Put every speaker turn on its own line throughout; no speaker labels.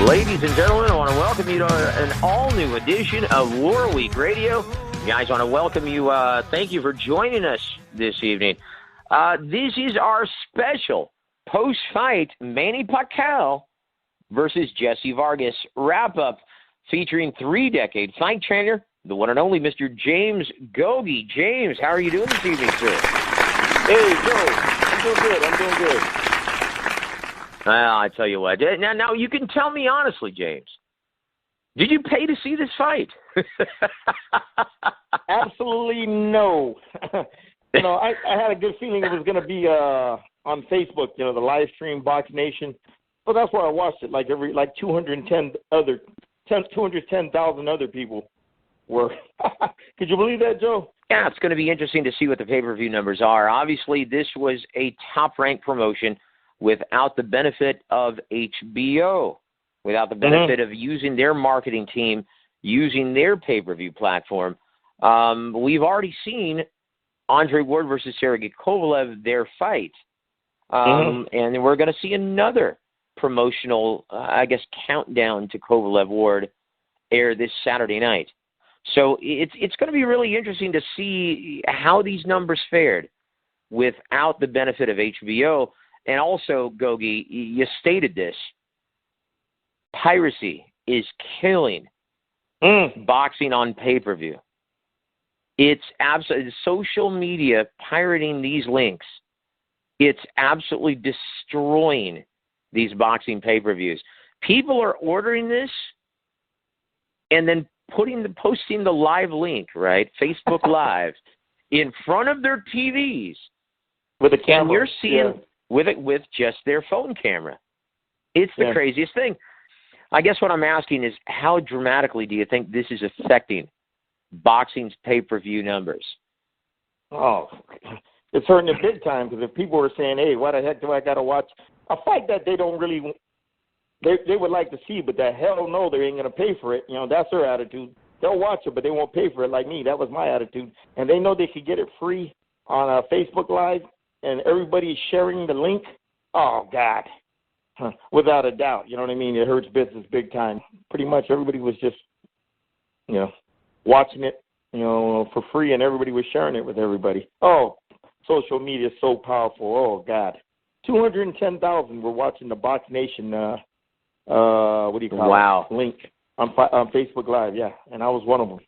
Ladies and gentlemen, I want to welcome you to an all-new edition of War Week Radio. Guys, I want to welcome you. Thank you for joining us this evening. This is our special post-fight Manny Pacquiao versus Jesse Vargas wrap-up featuring three-decade fight trainer, the one and only Mr. James Gogi. James, how are you doing this evening, sir?
Hey, Joe. I'm doing good.
Well, I tell you what. Now, you can tell me honestly, James. Did you pay to see this fight?
Absolutely no. I had a good feeling it was going to be on Facebook, the live stream Box Nation. So that's why I watched it. Like 210,000 other people were. Could you believe that, Joe?
Yeah, it's going to be interesting to see what the pay-per-view numbers are. Obviously, this was a top-ranked promotion without the benefit of HBO, without the benefit of using their marketing team, using their pay-per-view platform. We've already seen Andre Ward versus Sergey Kovalev, their fight. And we're going to see another promotional, countdown to Kovalev-Ward air this Saturday night. So it's going to be really interesting to see how these numbers fared without the benefit of HBO. And also, Gogi, you stated this. Piracy is killing boxing on pay-per-view. It's absolutely social media pirating these links. It's absolutely destroying these boxing pay-per-views. People are ordering this and then posting the live link, right? Facebook Live in front of their TVs
with a camera.
And you're seeing with just their phone camera. It's the craziest thing. I guess what I'm asking is, how dramatically do you think this is affecting boxing's pay-per-view numbers?
Oh, it's hurting it big time, because if people were saying, hey, why the heck do I got to watch a fight that they don't really they would like to see, but the hell no, they ain't going to pay for it. That's their attitude. They'll watch it, but they won't pay for it like me. That was my attitude. And they know they could get it free on Facebook Live, and everybody's sharing the link. Oh, God. Without a doubt. You know what I mean? It hurts business big time. Pretty much everybody was just, watching it, for free, and everybody was sharing it with everybody. Oh, social media is so powerful. Oh, God. 210,000 were watching the Box Nation, link on Facebook Live, and I was one of them.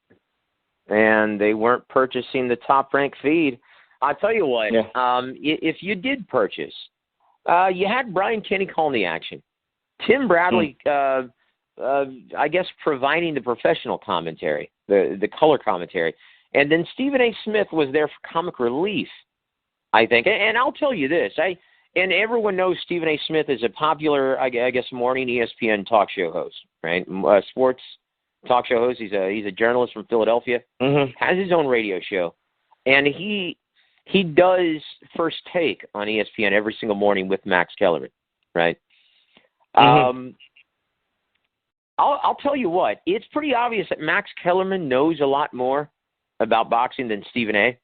And they weren't purchasing the top-ranked feed. I'll tell you what, if you did purchase, you had Brian Kenny calling the action. Tim Bradley, providing the professional commentary, the color commentary. And then Stephen A. Smith was there for comic relief, I think. And I'll tell you this, and everyone knows Stephen A. Smith is a popular, morning ESPN talk show host, right? Sports talk show host. He's a journalist from Philadelphia, has his own radio show. And he does First Take on ESPN every single morning with Max Kellerman, right? I'll tell you what, it's pretty obvious that Max Kellerman knows a lot more about boxing than Stephen A.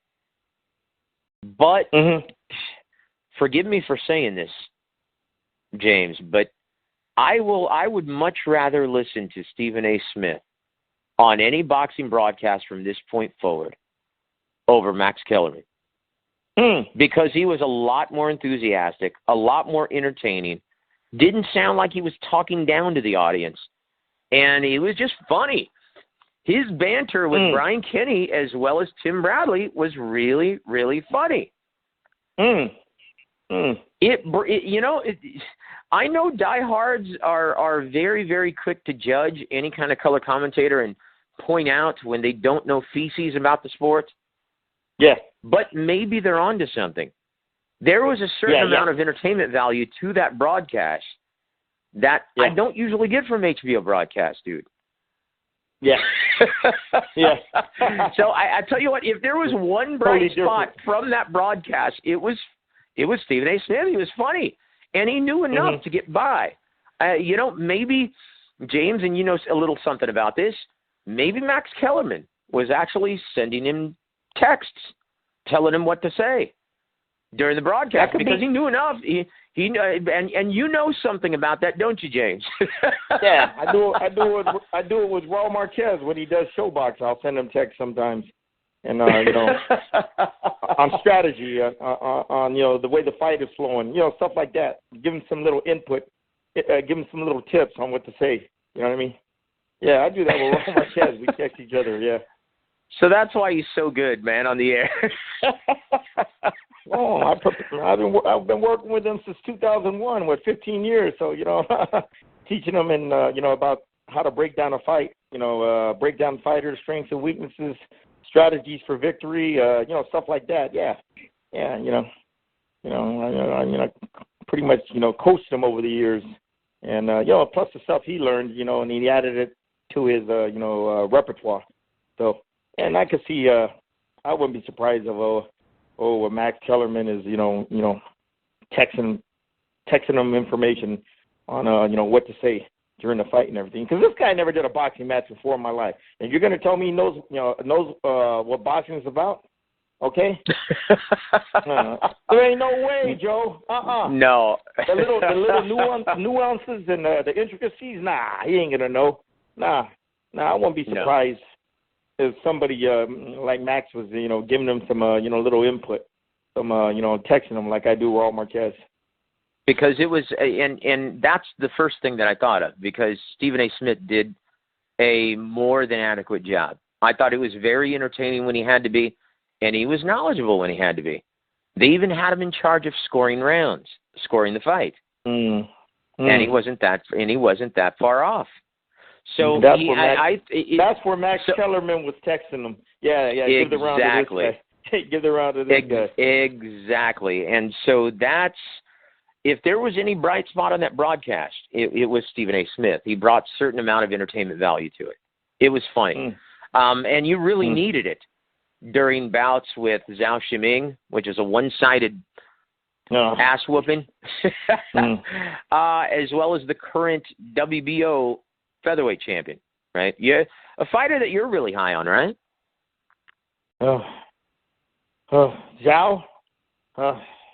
But forgive me for saying this, James, but I would much rather listen to Stephen A. Smith on any boxing broadcast from this point forward over Max Kellerman. Because he was a lot more enthusiastic, a lot more entertaining, didn't sound like he was talking down to the audience, and he was just funny. His banter with Brian Kenny as well as Tim Bradley was really, really funny. I know diehards are very, very quick to judge any kind of color commentator and point out when they don't know feces about the sport. Yeah. But maybe they're onto something. There was a certain amount of entertainment value to that broadcast that I don't usually get from HBO broadcasts, dude.
Yeah.
So I tell you what, if there was one bright spot from that broadcast, it was Stephen A. Smith. He was funny, and he knew enough to get by. Maybe, James, and you know a little something about this, maybe Max Kellerman was actually sending him texts telling him what to say. during the broadcast because he knew enough. He and you know something about that, don't you, James?
Yeah, I do it with Raul Marquez when he does Showbox. I'll send him text sometimes, and on strategy, on the way the fight is flowing, stuff like that. Give him some little input, give him some little tips on what to say. You know what I mean? Yeah, I do that with Raul Marquez. We text each other. Yeah.
So that's why he's so good, man, on the air.
Oh, I've been working with him since 2001, 15 years. So teaching him and about how to break down a fight. Break down fighters' strengths and weaknesses, strategies for victory. Stuff like that. Yeah, yeah. I pretty much coached him over the years, and plus the stuff he learned, and he added it to his repertoire. So. And I could see, I wouldn't be surprised if, Max Kellerman is, texting him information on, what to say during the fight and everything. Because this guy never did a boxing match before in my life. And you're going to tell me he knows what boxing is about? Okay? There ain't no way, Joe.
No.
The little nuances and the intricacies, nah, he ain't going to know. Nah, I won't be surprised. No. If somebody like Max was, giving him some, little input, some, texting him like I do Raul Marquez.
Because it was, and that's the first thing that I thought of, because Stephen A. Smith did a more than adequate job. I thought it was very entertaining when he had to be, and he was knowledgeable when he had to be. They even had him in charge of scoring rounds, scoring the fight, and he wasn't that far off. So
that's where Max Kellerman was texting him. Yeah,
exactly.
Give the round to this guy. Give the round to this guy.
Exactly. And so that's, if there was any bright spot on that broadcast, it was Stephen A. Smith. He brought a certain amount of entertainment value to it. It was funny. And you really needed it during bouts with Zhao Shiming, which is a one-sided ass whooping, as well as the current WBO featherweight champion, right? Yeah, a fighter that you're really high on, right?
Zhao?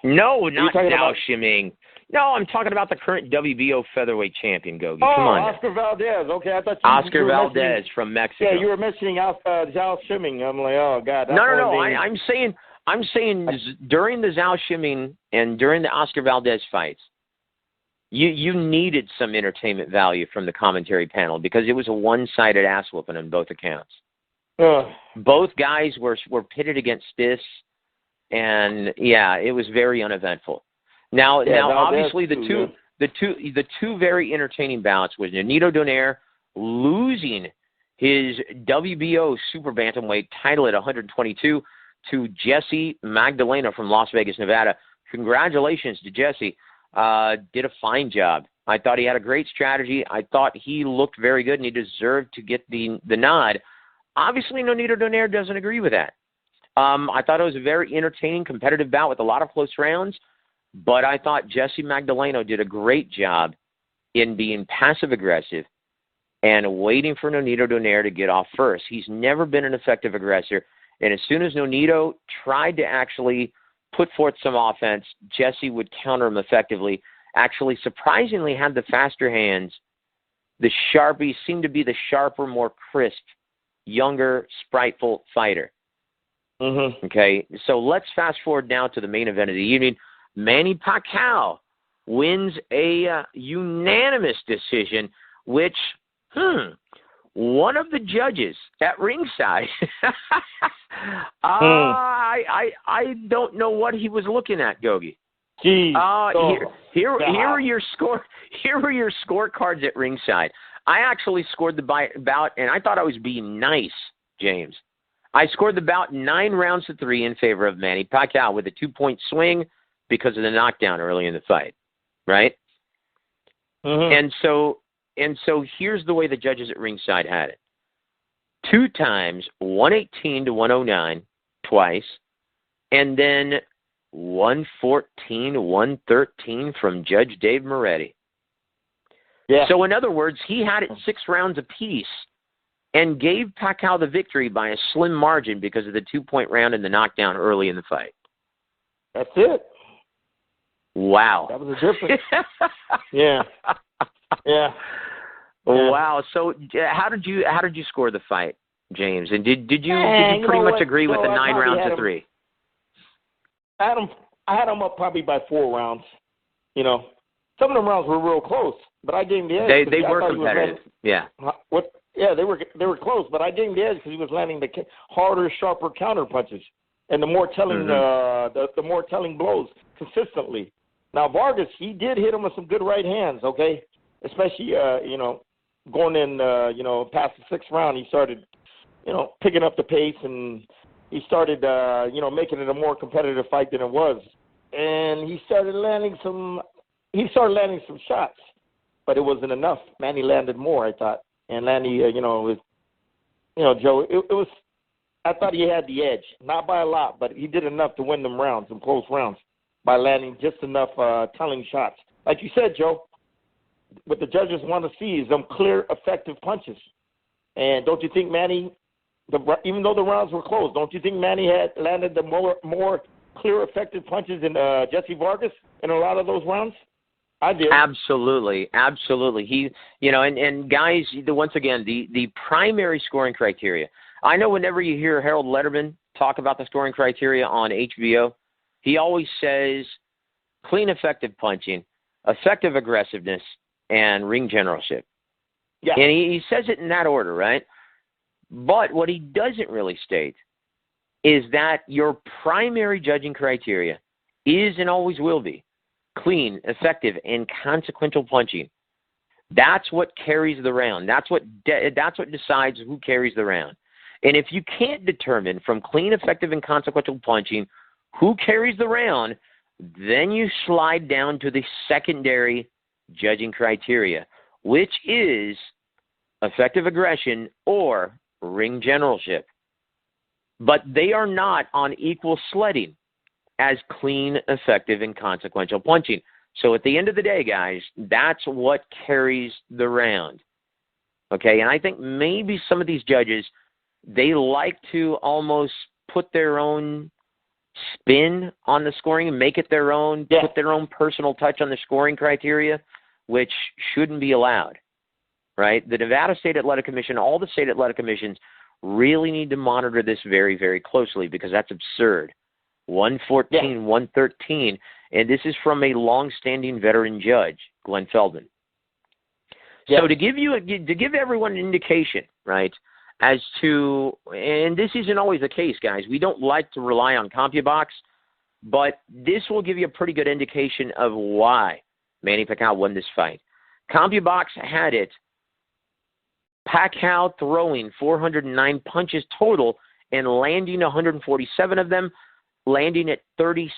No, not Zhao Shiming. No, I'm talking about the current WBO featherweight champion, Gogi. Come on.
Oscar Valdez. Okay, I thought
Oscar Valdez from Mexico.
Yeah, you were mentioning Zhao Shiming. I'm like, oh God.
No. I'm saying during the Zhao Shiming and during the Oscar Valdez fights, you needed some entertainment value from the commentary panel because it was a one-sided ass whooping on both accounts. Both guys were pitted against fists, and it was very uneventful. Now obviously the two very entertaining bouts was Nonito Donaire losing his WBO super bantamweight title at 122 to Jesse Magdaleno from Las Vegas, Nevada. Congratulations to Jesse. Did a fine job. I thought he had a great strategy. I thought he looked very good, and he deserved to get the nod. Obviously, Nonito Donaire doesn't agree with that. I thought it was a very entertaining, competitive bout with a lot of close rounds, but I thought Jesse Magdaleno did a great job in being passive-aggressive and waiting for Nonito Donaire to get off first. He's never been an effective aggressor, and as soon as Nonito tried to actually put forth some offense, Jesse would counter him effectively. Actually, surprisingly, had the faster hands. The Sharpie seemed to be the sharper, more crisp, younger, spriteful fighter. Okay, so let's fast forward now to the main event of the evening. Manny Pacquiao wins a unanimous decision, which, one of the judges at ringside, I don't know what he was looking at, Gogi. Here are your scorecards at ringside. I actually scored the bout, and I thought I was being nice, James. I scored the bout 9 rounds to 3 in favor of Manny Pacquiao with a 2-point swing because of the knockdown early in the fight, right? And so here's the way the judges at ringside had it. 2 times, 118 to 109, twice, and then 114 to 113 from Judge Dave Moretti. Yeah. So in other words, he had it 6 rounds apiece and gave Pacquiao the victory by a slim margin because of the 2-point round and the knockdown early in the fight.
That's it.
Wow.
That was a difference. Yeah. Yeah.
Wow. So how did you score the fight, James? And did you pretty much agree with the 9 rounds to 3?
I had him up probably by 4 rounds. You know, some of them rounds were real close, but I gave him the edge.
They were competitive. Yeah.
Yeah, they were close, but I gave him the edge because he was landing the harder, sharper counter punches and the more telling the more telling blows consistently. Now Vargas, he did hit him with some good right hands. Okay, especially going in past the 6th round, he started picking up the pace and he started making it a more competitive fight than it was. And he started landing some shots, but it wasn't enough. Manny landed more, I thought. And Manny, Joe, it was, I thought he had the edge, not by a lot, but he did enough to win them rounds, some close rounds, by landing just enough telling shots. Like you said, Joe, what the judges want to see is them clear, effective punches. And don't you think Manny, even though the rounds were close, don't you think Manny had landed the more clear, effective punches than Jesse Vargas in a lot of those rounds? I did.
Absolutely. He, and guys, once again, the primary scoring criteria. I know whenever you hear Harold Letterman talk about the scoring criteria on HBO, he always says clean, effective punching, effective aggressiveness, and ring generalship.
Yeah.
And he says it in that order, right? But what he doesn't really state is that your primary judging criteria is and always will be clean, effective, and consequential punching. That's what carries the round. That's what decides who carries the round. And if you can't determine from clean, effective, and consequential punching who carries the round, then you slide down to the secondary judging criteria, which is effective aggression or ring generalship. But they are not on equal sledding as clean, effective, and consequential punching. So at the end of the day, guys, that's what carries the round. Okay, and I think maybe some of these judges, they like to almost put their own spin on the scoring and make it their own, put their own personal touch on the scoring criteria, which shouldn't be allowed, right? The Nevada State Athletic Commission, all the state athletic commissions really need to monitor this very, very closely because that's absurd. 114, 113, and this is from a long-standing veteran judge, Glenn Feldman. So to give everyone an indication, right, as to, and this isn't always the case, guys. We don't like to rely on CompuBox, but this will give you a pretty good indication of why Manny Pacquiao won this fight. CompuBox had it, Pacquiao throwing 409 punches total and landing 147 of them, landing at 36%.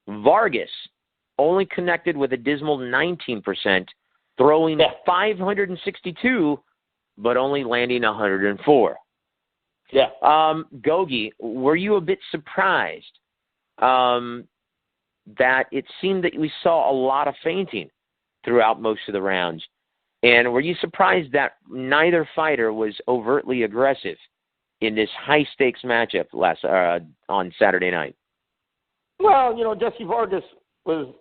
Vargas only connected with a dismal 19%, throwing 562, but only landing 104.
Yeah.
Gogi, were you a bit surprised that it seemed that we saw a lot of feinting throughout most of the rounds? And were you surprised that neither fighter was overtly aggressive in this high-stakes matchup on Saturday night?
Well, Jesse Vargas was,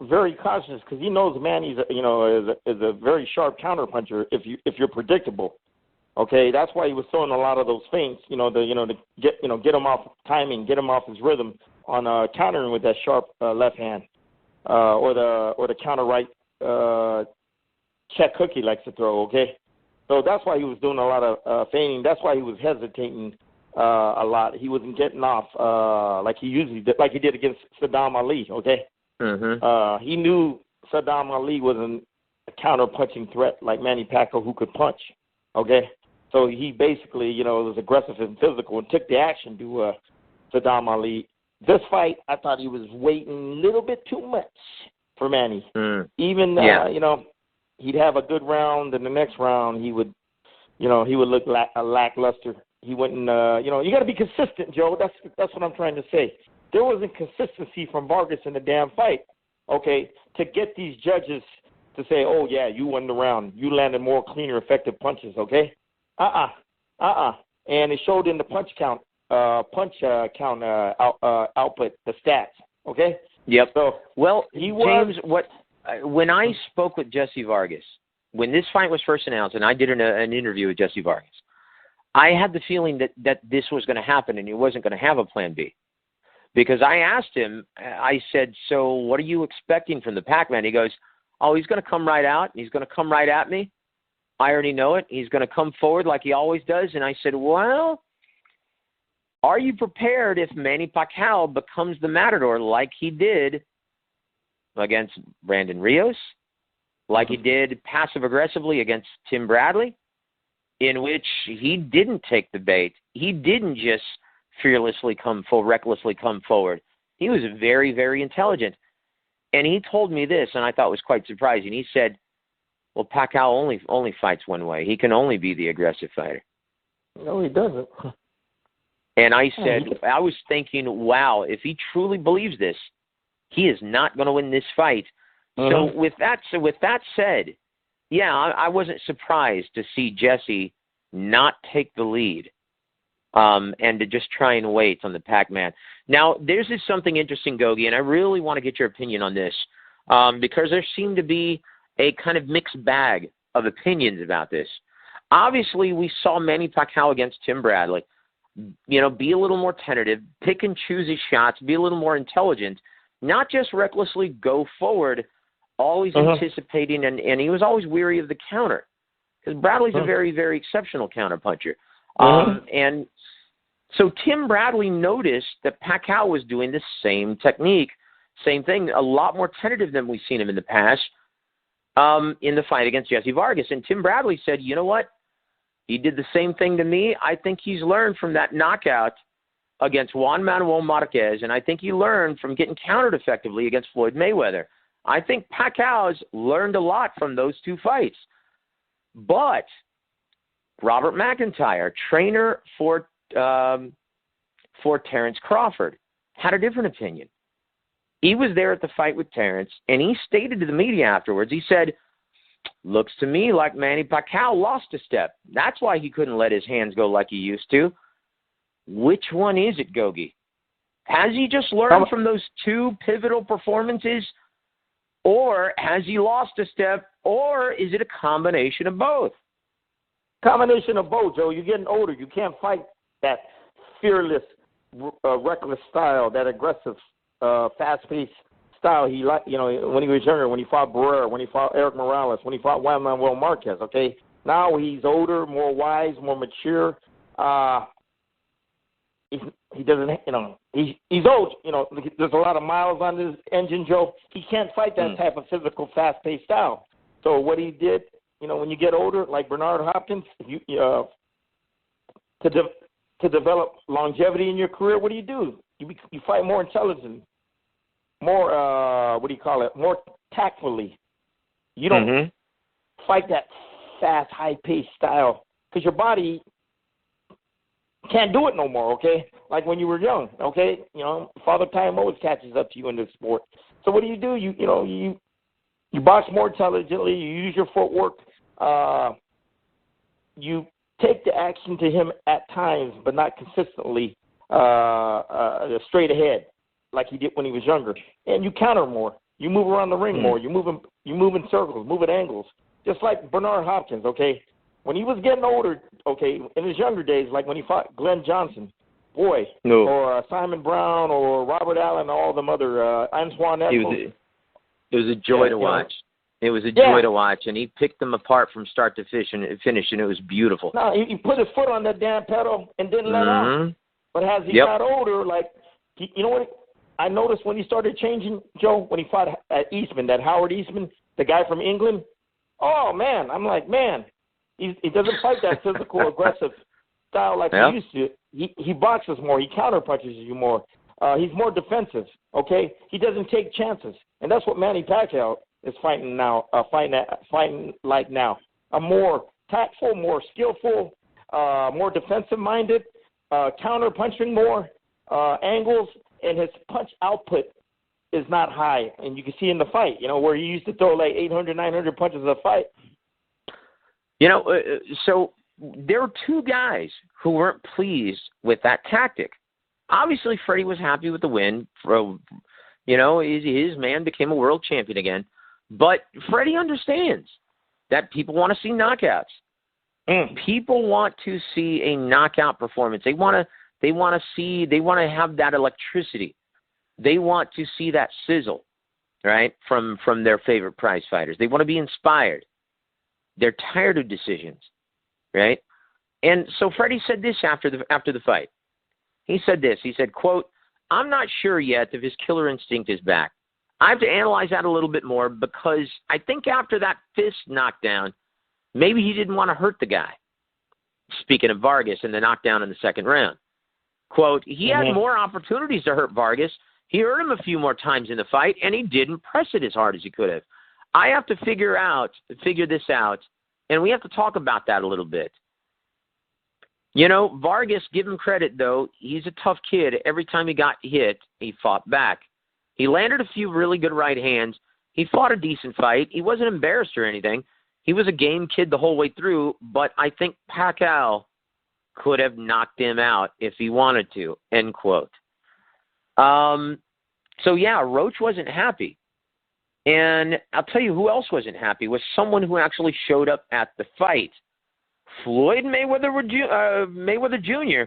very cautious because he knows Manny's, is a very sharp counterpuncher if you're predictable. Okay, that's why he was throwing a lot of those feints, to get him off timing, get him off his rhythm on countering with that sharp left hand, or the counter right check hook he likes to throw. Okay, so that's why he was doing a lot of feigning. That's why he was hesitating a lot. He wasn't getting off like he usually did, like he did against Saddam Ali. Okay, he knew Saddam Ali wasn't a counter punching threat like Manny Pacquiao who could punch. Okay. So he basically, was aggressive and physical and took the action to Saddam Ali. This fight, I thought he was waiting a little bit too much for Manny. Even, he'd have a good round, and the next round he would look lackluster. He wouldn't, you got to be consistent, Joe. That's what I'm trying to say. There wasn't consistency from Vargas in the damn fight, okay, to get these judges to say, oh, yeah, you won the round. You landed more cleaner, effective punches, okay? And it showed in the punch count output, the stats, okay?
Yep.
So
well,
he
James, when I spoke with Jesse Vargas, when this fight was first announced, and I did an interview with Jesse Vargas, I had the feeling that this was going to happen and he wasn't going to have a plan B. Because I asked him, I said, so what are you expecting from the Pacman? He goes, oh, he's going to come right out. He's going to come right at me. I already know it. He's going to come forward like he always does. And I said, well, are you prepared if Manny Pacquiao becomes the matador like he did against Brandon Rios, like he did passive-aggressively against Tim Bradley, in which he didn't take the bait. He didn't just fearlessly recklessly come forward. He was very, very intelligent. And he told me this, and I thought was quite surprising. He said, well, Pacquiao only fights one way. He can only be the aggressive fighter.
No, he doesn't.
And I said, I was thinking, wow, if he truly believes this, he is not going to win this fight. So with that said, yeah, I wasn't surprised to see Jesse not take the lead and to just try and wait on the Pacman. Now, there's just something interesting, Gogi, and I really want to get your opinion on this because there seemed to be a kind of mixed bag of opinions about this. Obviously, we saw Manny Pacquiao against Tim Bradley, be a little more tentative, pick and choose his shots, be a little more intelligent, not just recklessly go forward, always anticipating, and he was always weary of the counter because Bradley's a very, very exceptional counterpuncher. And so Tim Bradley noticed that Pacquiao was doing the same technique, same thing, a lot more tentative than we've seen him in the past in the fight against Jesse Vargas. And Tim Bradley said, you know what? He did the same thing to me. I think he's learned from that knockout against Juan Manuel Marquez, and I think he learned from getting countered effectively against Floyd Mayweather. I think Pacquiao's learned a lot from those two fights. But Robert McIntyre, trainer for Terrence Crawford, had a different opinion. He was there at the fight with Terrence, and he stated to the media afterwards, he said, looks to me like Manny Pacquiao lost a step. That's why he couldn't let his hands go like he used to. Which one is it, Gogi? Has he just learned from those two pivotal performances, or has he lost a step, or is it a combination of both?
Combination of both, Joe. You're getting older. You can't fight that fearless, reckless style, that aggressive, fast-paced style he liked, when he was younger, when he fought Barrera, when he fought Eric Morales, when he fought Juan Manuel Marquez, okay? Now he's older, more wise, more mature. He doesn't, he's old. There's a lot of miles on his engine, Joe. He can't fight that type of physical, fast-paced style. So what he did, when you get older, like Bernard Hopkins, to develop longevity in your career, what do? You fight more intelligent, more more tactfully. You don't fight that fast, high-paced style because your body can't do it no more, okay? Like when you were young, okay? Father Time always catches up to you in this sport. So what do? You box more intelligently. You use your footwork. You take the action to him at times, but not consistently straight ahead like he did when he was younger. And you counter more. You move around the ring more. You move in circles, move at angles, just like Bernard Hopkins, okay? When he was getting older, okay, in his younger days, like when he fought Glenn Johnson, or Simon Brown, or Robert Allen, all them other Antoine Eccles.
It was a joy to watch. It was a joy to watch, and he picked them apart from start to finish, and it was beautiful.
No, he put his foot on that damn pedal and didn't let out. But as he got older, like, you know what I noticed when he started changing, Joe, when he fought at Eastman, that Howard Eastman, the guy from England? Oh, man, I'm like, man, he doesn't fight that physical, aggressive style like he used to. He boxes more. He counterpunches you more. He's more defensive, okay? He doesn't take chances. And that's what Manny Pacquiao is fighting now, fighting like now. A more tactful, more skillful, more defensive-minded, counter-punching more angles, and his punch output is not high. And you can see in the fight, where he used to throw like 800, 900 punches a fight.
So there were two guys who weren't pleased with that tactic. Obviously, Freddie was happy with the win. You know, his man became a world champion again. But Freddie understands that people want to see knockouts. People want to see a knockout performance. They want to have that electricity. They want to see that sizzle, right, from their favorite prize fighters. They want to be inspired. They're tired of decisions, right? And so Freddie said this after the fight. He said this. He said, quote, "I'm not sure yet if his killer instinct is back. I have to analyze that a little bit more because I think after that fist knockdown, maybe he didn't want to hurt the guy." Speaking of Vargas and the knockdown in the second round. Quote, "He had more opportunities to hurt Vargas. He hurt him a few more times in the fight, and he didn't press it as hard as he could have. I have to figure this out, and we have to talk about that a little bit." You know, Vargas, give him credit, though. He's a tough kid. Every time he got hit, he fought back. He landed a few really good right hands. He fought a decent fight. He wasn't embarrassed or anything. He was a game kid the whole way through, but I think Pacquiao could have knocked him out if he wanted to, end quote. So, yeah, Roach wasn't happy. And I'll tell you who else wasn't happy was someone who actually showed up at the fight. Floyd Mayweather Jr.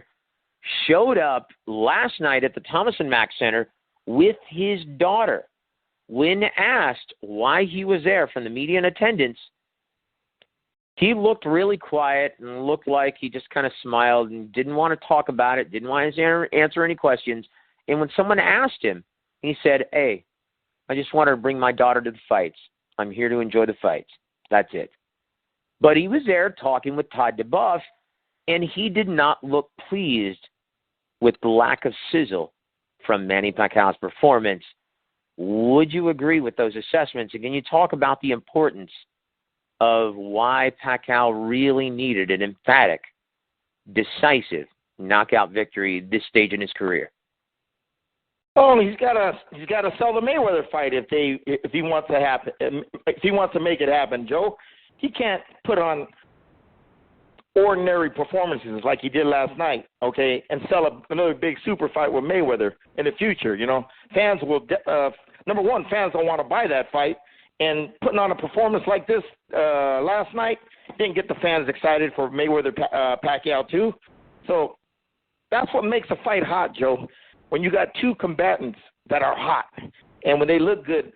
showed up last night at the Thomas & Mack Center with his daughter. When asked why he was there from the media in attendance, he looked really quiet and looked like he just kind of smiled and didn't want to talk about it, didn't want to answer any questions. And when someone asked him, he said, "Hey, I just wanted to bring my daughter to the fights. I'm here to enjoy the fights. That's it." But he was there talking with Todd DeBuff, and he did not look pleased with the lack of sizzle from Manny Pacquiao's performance. Would you agree with those assessments? And can you talk about the importance of why Pacquiao really needed an emphatic, decisive knockout victory this stage in his career?
Oh, he's got to sell the Mayweather fight if he wants to happen. If he wants to make it happen, Joe, he can't put on ordinary performances like he did last night, okay, and sell another big super fight with Mayweather in the future. You know, fans will number one, fans don't want to buy that fight, and putting on a performance like this last night didn't get the fans excited for Mayweather Pacquiao too. So that's what makes a fight hot, Joe. When you got two combatants that are hot, and when they look good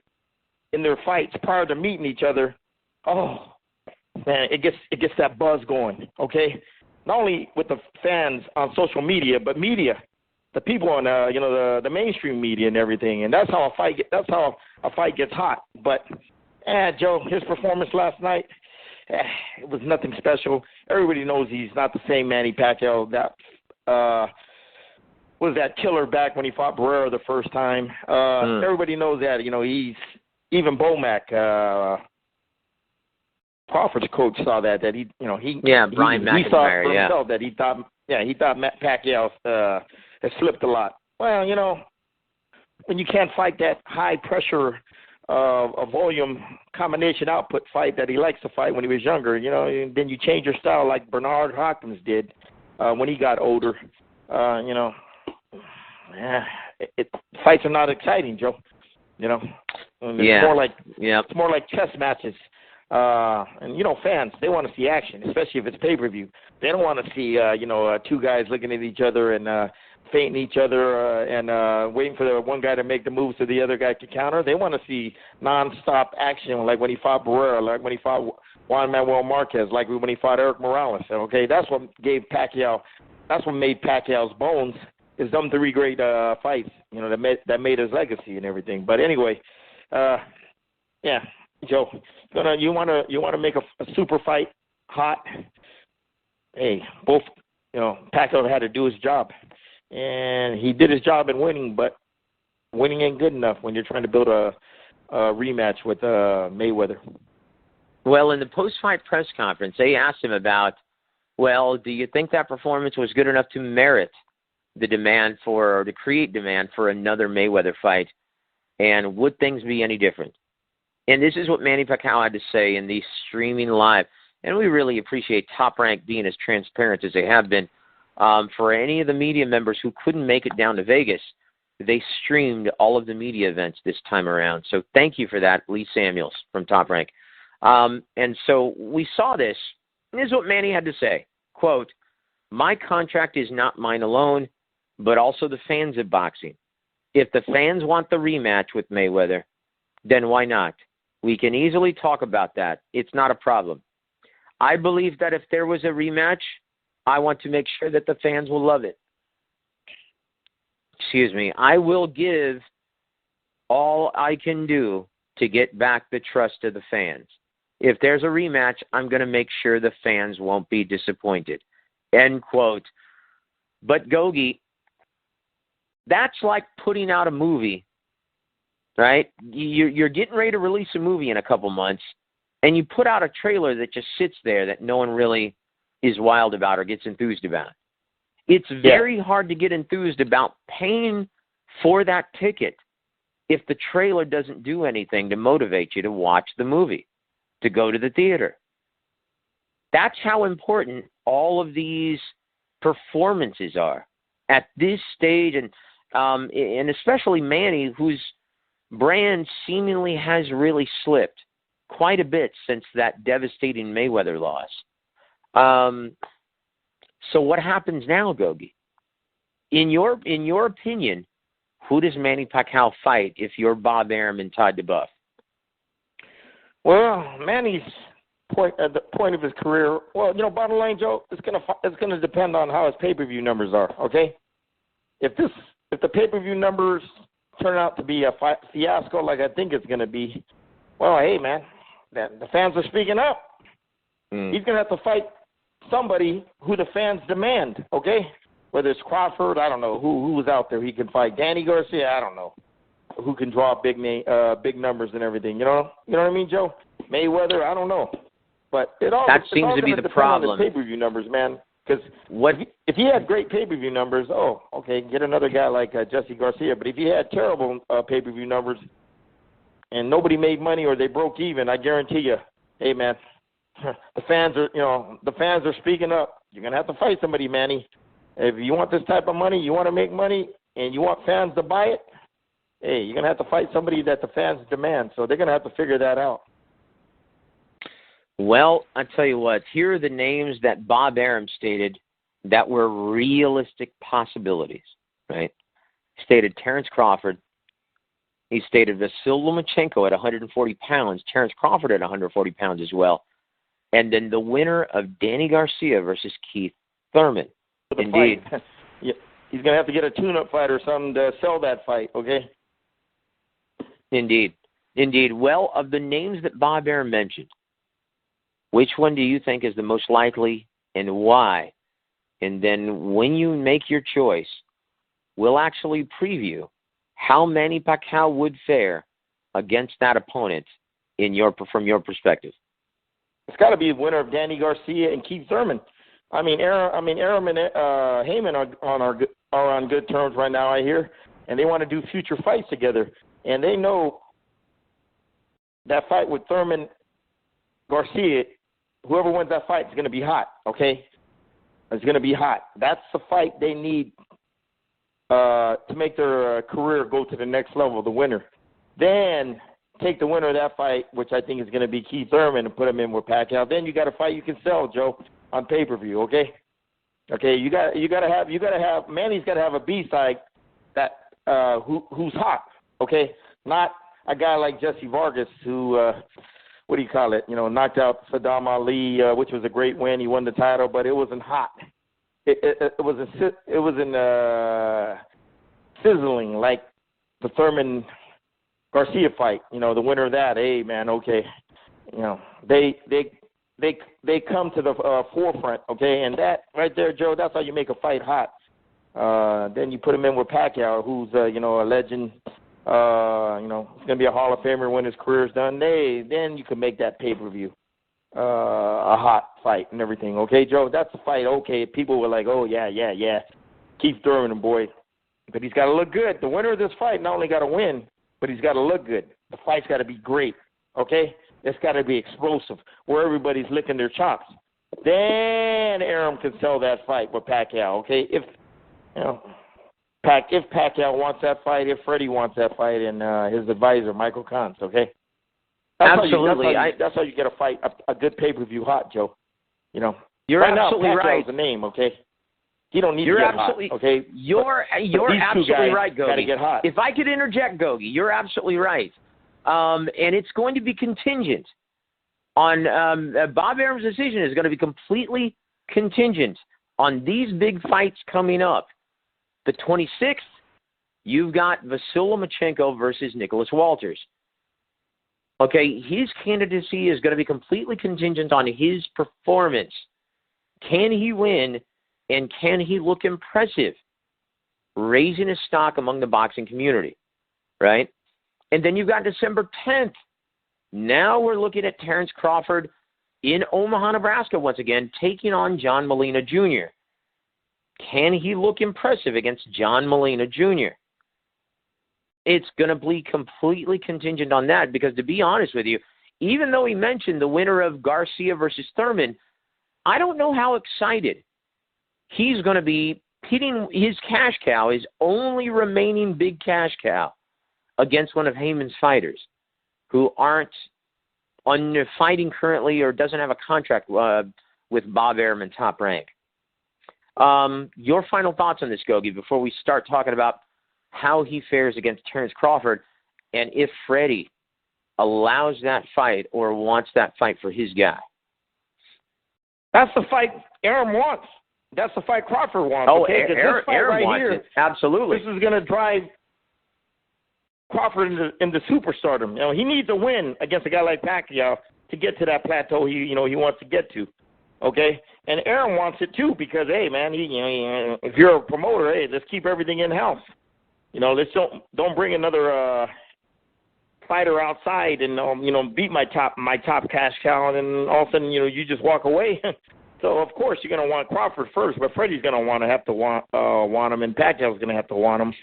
in their fights prior to meeting each other, oh man, it gets that buzz going. Okay, not only with the fans on social media, but media, the people on the mainstream media and everything, and that's how a fight gets hot. But Joe, his performance last night, it was nothing special. Everybody knows he's not the same Manny Pacquiao that was that killer back when he fought Barrera the first time. Everybody knows that. You know, he's even Bomac. Crawford's coach saw that Brian McIntyre, he saw for himself that he thought Pacquiao has slipped a lot. Well, you know, when you can't fight that high pressure a volume combination output fight that he likes to fight when he was younger, you know, and then you change your style like Bernard Hopkins did when he got older. Fights are not exciting, Joe. You know, it's more like chess matches. And you know, fans, they want to see action, especially if it's pay-per-view. They don't want to see two guys looking at each other and feinting each other and waiting for the one guy to make the move so the other guy can counter. They want to see non-stop action, like when he fought Barrera, like when he fought Juan Manuel Marquez, like when he fought Eric Morales. Okay, that's what made Pacquiao's bones, is them three great fights, you know, that made his legacy and everything. But anyway, Joe, you want to make a super fight hot? Hey, both, Pacquiao had to do his job, and he did his job in winning. But winning ain't good enough when you're trying to build a rematch with Mayweather.
Well, in the post-fight press conference, they asked him about, well, do you think that performance was good enough to merit the demand for, or to create demand for another Mayweather fight, and would things be any different? And this is what Manny Pacquiao had to say in the streaming live. And we really appreciate Top Rank being as transparent as they have been. For any of the media members who couldn't make it down to Vegas, they streamed all of the media events this time around. So thank you for that, Lee Samuels from Top Rank. And so we saw this. This is what Manny had to say. Quote, "My contract is not mine alone, but also the fans of boxing. If the fans want the rematch with Mayweather, then why not? We can easily talk about that. It's not a problem. I believe that if there was a rematch, I want to make sure that the fans will love it. Excuse me. I will give all I can do to get back the trust of the fans. If there's a rematch, I'm going to make sure the fans won't be disappointed." End quote. But Gogi, that's like putting out a movie, right? You're getting ready to release a movie in a couple months, and you put out a trailer that just sits there that no one really is wild about or gets enthused about. It's very hard to get enthused about paying for that ticket if the trailer doesn't do anything to motivate you to watch the movie, to go to the theater. That's how important all of these performances are at this stage, and especially Manny, whose brand seemingly has really slipped quite a bit since that devastating Mayweather loss. So what happens now, Gogi? In your opinion, who does Manny Pacquiao fight if you're Bob Arum and Todd DeBuff?
Well, Manny's at the point of his career. Well, bottom line, Joe, it's gonna depend on how his pay-per-view numbers are. Okay, if the pay-per-view numbers turn out to be a fiasco like I think it's gonna be, well, hey man, the fans are speaking up. He's gonna have to fight somebody who the fans demand. Okay, whether it's Crawford, I don't know who's out there he can fight. Danny Garcia, I don't know who can draw big numbers and everything. You know what I mean, Joe? Mayweather, I don't know. But
that seems to be the problem.
On the pay-per-view numbers, man. Because if he had great pay-per-view numbers, okay, get another guy like Jesse Garcia. But if he had terrible pay-per-view numbers and nobody made money or they broke even, I guarantee you, hey man, the fans are speaking up. You're gonna have to fight somebody, Manny. If you want this type of money, you want to make money, and you want fans to buy it, hey, you're gonna have to fight somebody that the fans demand. So they're gonna have to figure that out.
Well, I tell you what, here are the names that Bob Arum stated that were realistic possibilities, right? He stated Terrence Crawford. He stated Vasyl Lomachenko at 140 pounds, Terrence Crawford at 140 pounds as well. And then the winner of Danny Garcia versus Keith Thurman. Indeed.
Yeah. He's going to have to get a tune-up fight or something to sell that fight, okay?
Indeed. Well, of the names that Bob Arum mentioned, which one do you think is the most likely and why? And then when you make your choice, we'll actually preview how Manny Pacquiao would fare against that opponent from your perspective.
It's got to be the winner of Danny Garcia and Keith Thurman. Arum and Heyman are on good terms right now, I hear, and they want to do future fights together. And they know that fight with Thurman Garcia, whoever wins that fight is going to be hot, okay? It's going to be hot. That's the fight they need to make their career go to the next level, the winner. Then take the winner of that fight, which I think is going to be Keith Thurman, and put him in with Pacquiao. Then you got a fight you can sell, Joe, on pay-per-view, okay? Okay, you got to have Manny's got to have a B-side that who's hot, okay? Not a guy like Jesse Vargas who knocked out Saddam Ali, which was a great win. He won the title, but it wasn't hot. It wasn't sizzling like the Thurman Garcia fight. The winner of that, hey man, okay, they come to the forefront, okay, and that right there, Joe, that's how you make a fight hot. Then you put him in with Pacquiao, who's a legend. He's going to be a Hall of Famer when his career's done. Then you can make that pay-per-view a hot fight and everything. Okay, Joe, that's a fight. Okay, people were like, oh, yeah. Keith Thurman, boy. But he's got to look good. The winner of this fight not only got to win, but he's got to look good. The fight's got to be great, okay? It's got to be explosive, where everybody's licking their chops. Then Arum can sell that fight with Pacquiao, okay? If, If Pacquiao wants that fight, if Freddie wants that fight, and his advisor, Michael Kantz, okay?
Absolutely.
That's how you get a fight, a good pay-per-view hot, Joe. You know.
You're
right
absolutely
now,
right.
Pacquiao's the name, okay? He don't need
You're
to get
absolutely,
hot, okay?
You're
these
absolutely
two guys
right, Gogi.
Gotta get hot.
If I could interject, Gogi, you're absolutely right. And it's going to be contingent on Bob Arum's decision is going to be completely contingent on these big fights coming up. The 26th, you've got Vasyl Lomachenko versus Nicholas Walters. Okay, his candidacy is going to be completely contingent on his performance. Can he win, and can he look impressive, raising his stock among the boxing community, right? And then you've got December 10th. Now we're looking at Terrence Crawford in Omaha, Nebraska, once again, taking on John Molina Jr. Can he look impressive against John Molina Jr.? It's going to be completely contingent on that because, to be honest with you, even though he mentioned the winner of Garcia versus Thurman, I don't know how excited he's going to be pitting his cash cow, his only remaining big cash cow, against one of Heyman's fighters who aren't fighting currently or doesn't have a contract with Bob Arum in Top Rank. Your final thoughts on this, Gogi, before we start talking about how he fares against Terrence Crawford and if Freddie allows that fight or wants that fight for his guy.
That's the fight Arum wants. That's the fight Crawford wants.
Oh,
okay?
Arum wants
here,
it. Absolutely.
This is going to drive Crawford into superstardom. You know, he needs a win against a guy like Pacquiao to get to that plateau he wants to get to. Okay? And Arum wants it too because, hey, man, if you're a promoter, hey, let's keep everything in-house. You know, let's don't bring another fighter outside and beat my top cash cow, and then all of a sudden you just walk away. So of course you're going to want Crawford first, but Freddie's going to have to want him, and Pacquiao's going to have to want him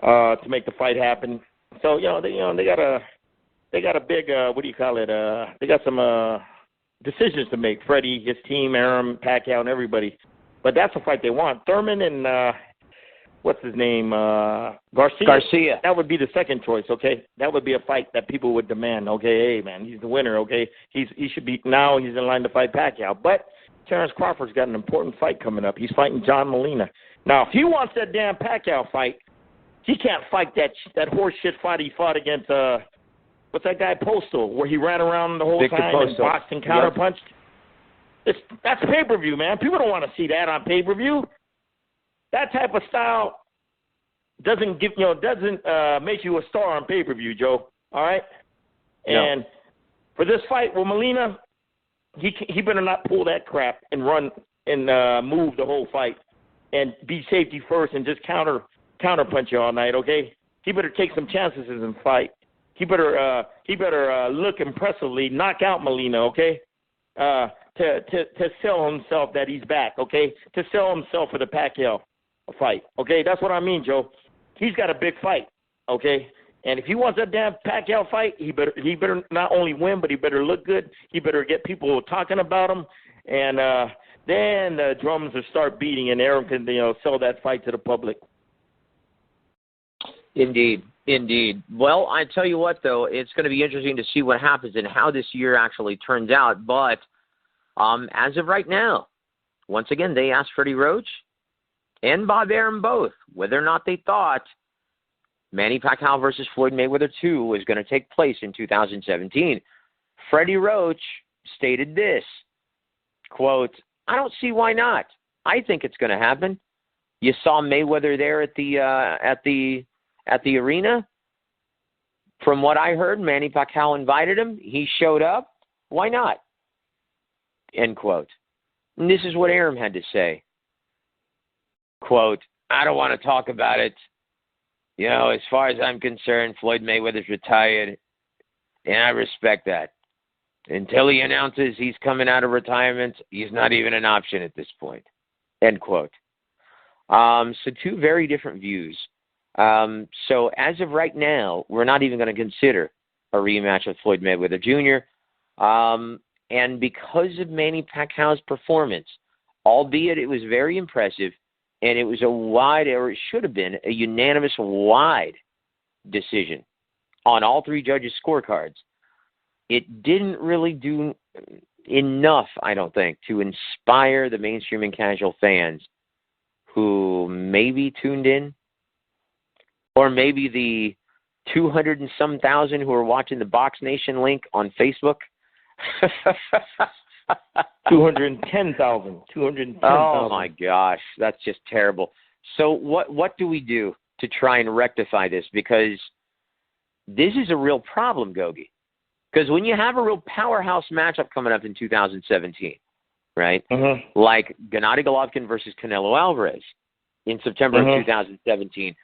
to make the fight happen. So they got a big they got some decisions to make. Freddie, his team, Arum, Pacquiao, and everybody. But that's the fight they want. Thurman and what's his name? Garcia. That would be the second choice, okay? That would be a fight that people would demand. Okay, hey, man, he's the winner, okay? He should be, now he's in line to fight Pacquiao. But Terrence Crawford's got an important fight coming up. He's fighting John Molina. Now, if he wants that damn Pacquiao fight, he can't fight that horse shit fight he fought against, what's that guy, Postal, where he ran around the whole
Victor
time
Postal.
and boxed and counterpunched. Yep. That's pay-per-view, man. People don't want to see that on pay-per-view. That type of style doesn't make you a star on pay-per-view, Joe. All right?
No.
And for this fight with Molina, he better not pull that crap and run and move the whole fight and be safety first and just counterpunch you all night, okay? He better take some chances in the fight. He better look impressively, knock out Molina, okay? To sell himself that he's back, okay? To sell himself for the Pacquiao fight, okay? That's what I mean, Joe. He's got a big fight, okay? And if he wants that damn Pacquiao fight, he better not only win, but he better look good. He better get people talking about him, and then the drums will start beating, and Arum can sell that fight to the public.
Indeed. Well, I tell you what, though, it's going to be interesting to see what happens and how this year actually turns out. But as of right now, once again, they asked Freddie Roach and Bob Arum both whether or not they thought Manny Pacquiao versus Floyd Mayweather 2 was going to take place in 2017. Freddie Roach stated this, quote, "I don't see why not. I think it's going to happen. You saw Mayweather there at the arena. From what I heard, Manny Pacquiao invited him. He showed up. Why not?" End quote. And this is what Arum had to say. Quote, "I don't want to talk about it. As far as I'm concerned, Floyd Mayweather's retired, and I respect that. Until he announces he's coming out of retirement, he's not even an option at this point." End quote. So two very different views. So as of right now, we're not even going to consider a rematch with Floyd Mayweather Jr. And because of Manny Pacquiao's performance, albeit it was very impressive, and it was a wide, or it should have been a unanimous wide decision on all three judges' scorecards. It didn't really do enough, I don't think, to inspire the mainstream and casual fans who maybe tuned in, or maybe the 200 and some thousand who are watching the Box Nation link on Facebook.
210,000. 210,000.
Oh my gosh, that's just terrible. So what do we do to try and rectify this? Because this is a real problem, Gogi. Because when you have a real powerhouse matchup coming up in 2017, right?
Mm-hmm.
Like Gennady Golovkin versus Canelo Alvarez in September of 2017,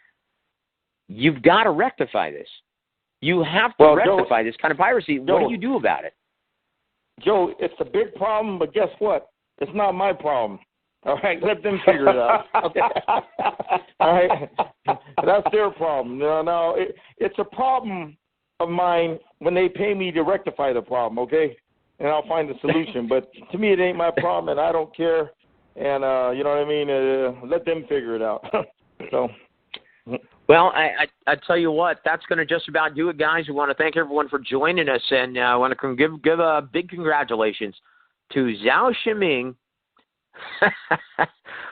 you've got to rectify this. You have to rectify this kind of piracy. What do you do about it?
Joe, it's a big problem, but guess what? It's not my problem. All right, let them figure it out. Okay. All right, that's their problem. No, it's a problem of mine when they pay me to rectify the problem. Okay, and I'll find a solution. But to me, it ain't my problem, and I don't care. And you know what I mean? Let them figure it out. So.
Well, I tell you what, that's going to just about do it, guys. We want to thank everyone for joining us, and I want to give a big congratulations to Zhao Shiming,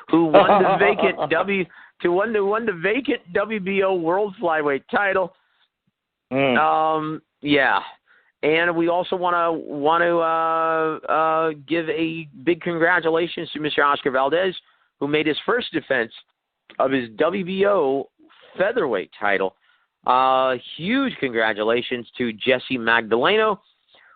who won the vacant WBO World Flyweight title. Yeah, and we also want to give a big congratulations to Mr. Oscar Valdez, who made his first defense of his WBO featherweight title. Huge congratulations to Jesse Magdaleno,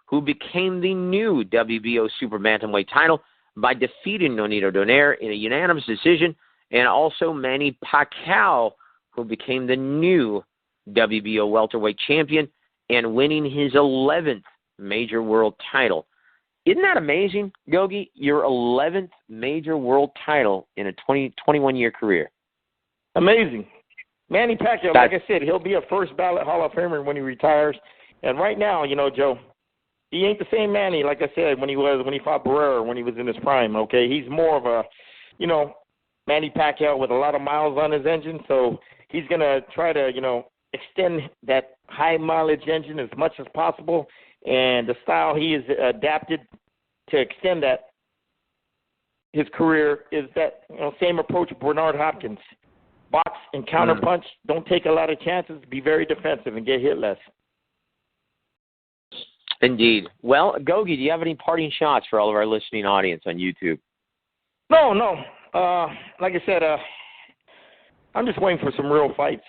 who became the new WBO super bantamweight title by defeating Nonito Donaire in a unanimous decision, and also Manny Pacquiao, who became the new WBO welterweight champion and winning his 11th major world title. Isn't that amazing, Gogi? Your 11th major world title in a 21-year career.
Amazing. Manny Pacquiao, like I said, he'll be a first ballot Hall of Famer when he retires. And right now, you know, Joe, he ain't the same Manny, like I said, when he fought Barrera, when he was in his prime, okay? He's more of a, you know, Manny Pacquiao with a lot of miles on his engine. So he's going to try to, you know, extend that high mileage engine as much as possible. And the style he has adapted to extend that, his career, is that, you know, same approach Bernard Hopkins. Box and counterpunch. Don't take a lot of chances. Be very defensive and get hit less.
Indeed. Well, Gogi, do you have any parting shots for all of our listening audience on YouTube?
No. Like I said, I'm just waiting for some real fights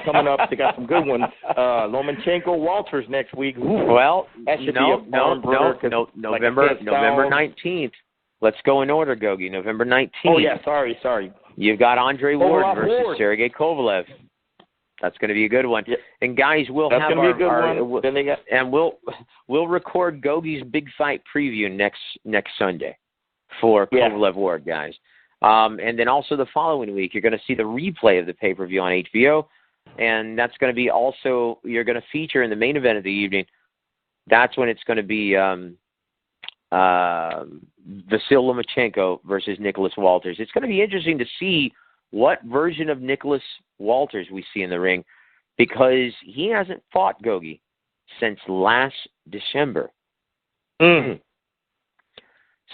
coming up. They got some good ones. Lomachenko Walters next week. Ooh,
well,
that should
no,
be a
November 19th. Let's go in order, Gogi. November 19th.
Oh, yeah, sorry.
You've got Andre Ward versus
Ward.
Sergey Kovalev. That's going to be a good one.
Yeah.
And guys, we'll
That's
have
gonna be a good one. Then they got...
and we'll record Gogi's big fight preview next Sunday for Kovalev Ward, guys. And then also the following week, you're going to see the replay of the pay-per-view on HBO, and that's going to be also, you're going to feature in the main event of the evening. That's when it's going to be Vasyl Lomachenko versus Nicholas Walters. It's going to be interesting to see what version of Nicholas Walters we see in the ring, because he hasn't fought Gogi since last December. So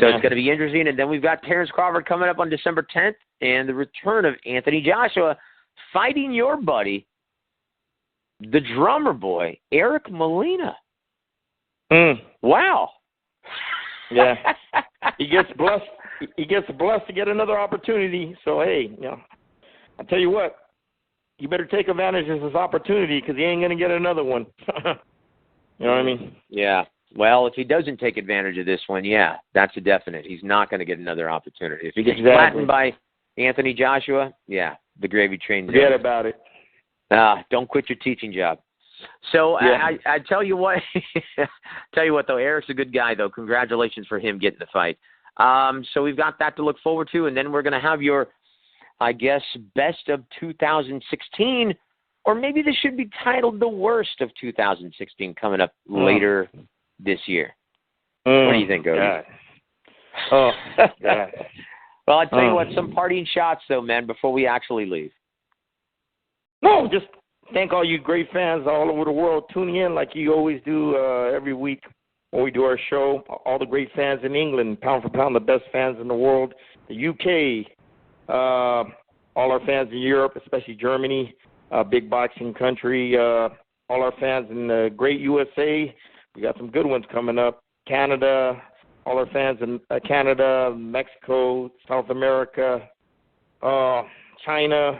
it's going to be interesting. And then we've got Terrence Crawford coming up on December 10th, and the return of Anthony Joshua fighting your buddy, the drummer boy, Eric Molina. Wow.
Yeah. He gets blessed. He gets blessed to get another opportunity. So, hey, you know, I'll tell you what, you better take advantage of this opportunity, because he ain't going to get another one. You know what I mean?
Yeah. Well, if he doesn't take advantage of this one, yeah, that's a definite. He's not going to get another opportunity. If he gets flattened by Anthony Joshua, yeah, the gravy train.
Forget about it.
Don't quit your teaching job. So yeah. I tell you what, though, Eric's a good guy, though. Congratulations for him getting the fight. So we've got that to look forward to, and then we're going to have your, I guess, best of 2016, or maybe this should be titled the worst of 2016 coming up later this year. What do you think, Gogi?
Oh, God.
Well, I'll tell you what, some parting shots, though, man, before we actually leave.
No, just thank all you great fans all over the world tuning in like you always do every week when we do our show. All the great fans in England, pound for pound, the best fans in the world. The UK, all our fans in Europe, especially Germany, big boxing country. All our fans in the great USA. We got some good ones coming up. Canada, all our fans in Canada, Mexico, South America, China,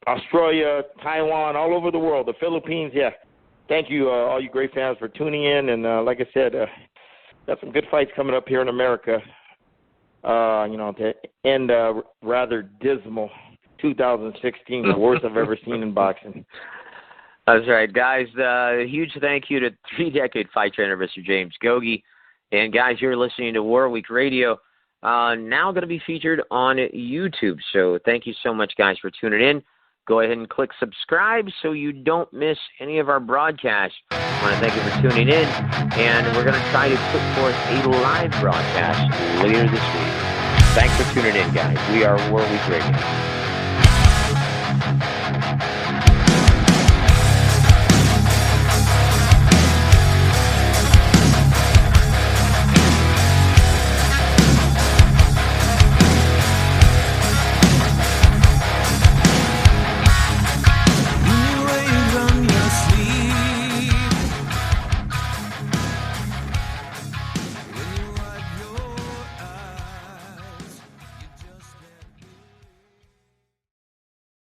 Australia, Taiwan, all over the world, the Philippines, yeah. Thank you, all you great fans, for tuning in. And like I said, got some good fights coming up here in America, to end a rather dismal 2016, the worst I've ever seen in boxing.
That's right, guys. Huge thank you to 3-decade fight trainer, Mr. James Gogi. And, guys, you're listening to War Week Radio, now going to be featured on YouTube. So thank you so much, guys, for tuning in. Go ahead and click subscribe so you don't miss any of our broadcasts. I want to thank you for tuning in, and we're going to try to put forth a live broadcast later this week. Thanks for tuning in, guys. We are War Week Radio.